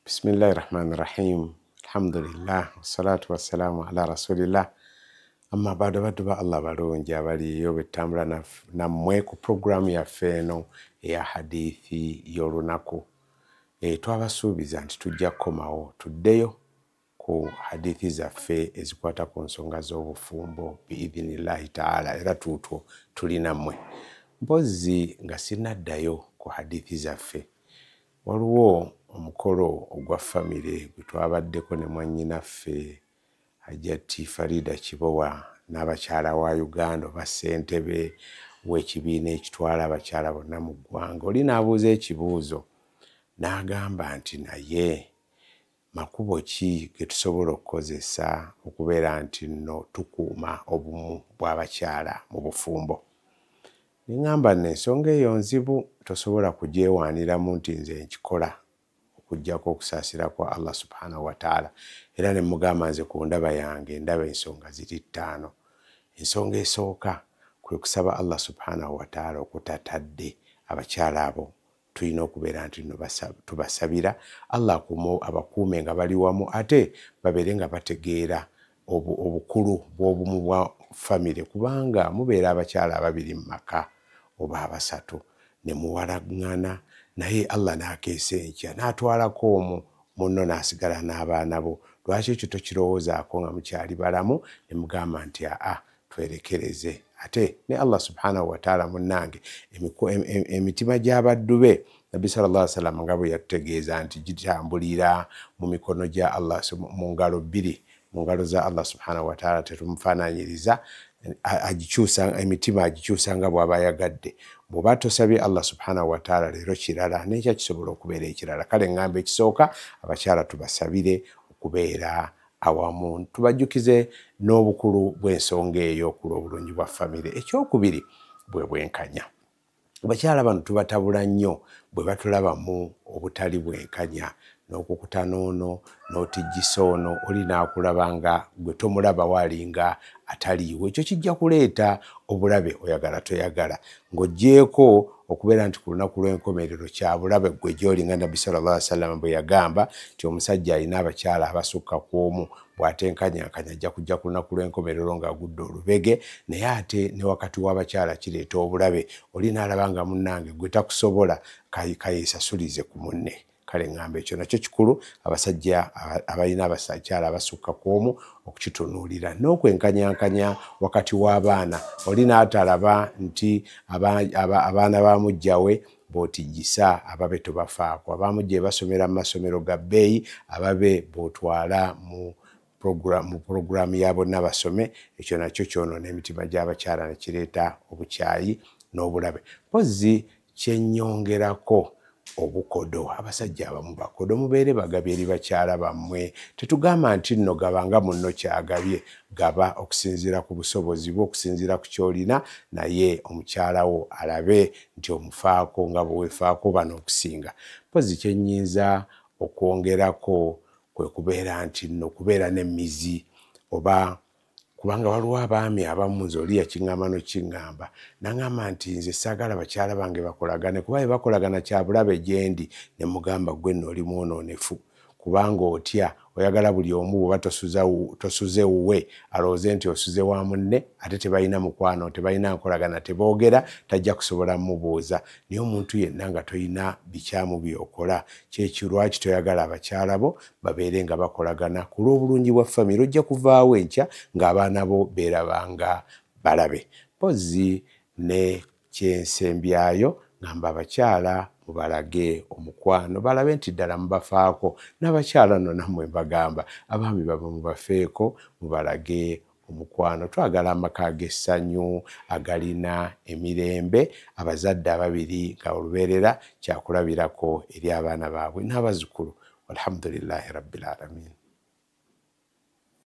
Bismillahirrahmanirrahim. Alhamdulillah. Wassalatu wassalamu ala rasulillah. Amma bado badu ba Allah balungi abali yo betambula nammwe ku programu yaffe eno eya hadithi y'olunaku. Twabasuubiza nti tujja kukomawo tuddeyo ku hadithi zaffe ezikwata ku nsonga z'obufumbo biidhinillahi taala era tuutwo tuli nammwe. Mpozi nga sinaddayo ku hadithi zaffe, waliwo omukolo ogwa famire gwe twabaddeko ne mwannyinaffe Hajjati Farida Kibowa n'abakyala wa Uganda oba ssentebe w'ekibiina ekitwala abakyala bonna mu ggwanga. Oli n'abuuza ekibuuzo n'agamba nti naye makubo ki ge tusobola okukozesa okubeera nti nno tukuuma obumu bw'abakyala mu bufumbo. Ningamba n'ensonga eyo nzibu, tosobola kugyewaaniramu nti nze nkikola okuggyako okusaasira kwa Allah subhanahu wa ta'ala. Era ne mugamba nze ku ndaba yange ndaba ensonga ziri ttaano. Ensonga esooka kwe kusaba Allah subhanahu wa ta'ala okutatadde abakyala abo tulina okubeera nti nno tubasabira Allah abakuume nga bali wamu ate babeere nga bategeera obukulu bw'obumu bwa famire, kubanga mubeera abakyala ababiri mu maka oba abasatu ne muwalaŋŋana, naye Allah n'akeesa enkya n'atwalako omu, munno n'asigala n'abaana bo. Lwaki ekyo tokirowoozaako nga mukyali balamu ne mugamba nti twerekereze? Ate ne Allah subhanahu wa ta'ala munnange emitima gy'abaddu be Nabbi sallallahu alaihi wasallam nga bwe yatutegeeza nti gitambulira mu mikono gya Allah, mu ngalo bbiri, mu ngalo za Allah subhanahu wa ta'ala. Tetumufaananyiriza, agikyusa emitima agikyusa nga bw'aba yagadde. Bw'oba tosabye Allah subhanahu wa ta'ala leero kirala, n'ekya kisobola okubeera ekirala. Kale ngamba ekisooka abakyala tubasabire okubeera awamu, tubajjukize n'obukulu bw'ensonga eyo ku lw'obulungi bwa famire. Ekyokubiri bwe bwenkanya. Abakyala bano tubatabula nnyo bwe batulabamu obutali bwenkanya, n'okukuta n'ono n'otijjisa ono, oli n'akulaba nga gwe tomulaba walinga ataliiwo. Ekyo kijja kuleeta obulabe oyagala toyagala, ng'oggyeko okubeera nti ku lunaku lw'enkomerero kya bulabe gwe gy'oli, nga Nabbi sallallahu alaihi wasallam bwe yagamba nti omusajja alina abakyala abasukka ku omu, bw'atenkanyankanya ajja kujja ku lunaku lw'enkomerero ng'agudde olubege. Naye ate ne wakati w'abakyala kireeta obulabe, oli n'alaba nga munnange gwe takusobola kayeesasulize ku munne. Kale ngamba ekyo nakyo kikulu abasajja abalina abakyala abasukka ku omu okukitunuulira. N'okwenkanyankanya wakati w'abaana, oli n'atalaba nti abaana ba mujjawe b'otijjisa ababe tobafaako, abamujja basomera mu masomero ga bbeeyi ababe b'otwala mu puroguramu ya Bonna Basome. Ekyo nakyo kyonoona emitima gy'abakyala ne kireeta obukyayi n'obulabe. Mpozi kyennyongerako obukodo. Abasajja abamu bakodo, mubeere bagabye eri bakyala bammwe. Tetugamba nti nno gabanga munno kyagabye, gaba okusinziira ku busobozi bwo, okusinziira ku kyolina, naye omukyala wo alabe nti omufaako nga bwe weefaako bano okusinga. Mpozi kyennyinza okwongerako kwe kubeera nti nno kubeera n'emmizi, oba kubanga waliwo abaami abamu, nze oli yakiŋŋamba n'okiŋŋamba, naŋŋamba nti nze saagala bakyala bange bakolagane, kuba bwe bakolagana kya bulabe gye ndi. Ne mugamba gwe nno oli mwonoonefu, kubanga otya oyagala buli omu bw'oba tosuze wuwe alowooze nti osuze wa munne, ate tebalina mukwano, tebalina nkolagana, teboogera, tajja kusobola mubuuza. Naye omuntu yenna nga toyina bikyamu byokola, kyekyo lwaki toyagala abakyala bo babeere nga bakolagana ku lw'obulungi bwa famire? Ojja kuvaawo enkya ng'abaana bo beerabanga balabe. Mpozi ne kyensembyayo ngamba abakyala mubalage omukwano, balabe nti ddala mubafaako. N'abakyala nno nammwe mbagamba abaami baba mubafeeko, mubalage omukwano. Twagala amaka ag'essanyu agalina emirembe, abazadde ababiri nga olubeerera kyakulabirako eri abaana baabwe n'abazzukulu. Walhamdulillahi rabbil alamin.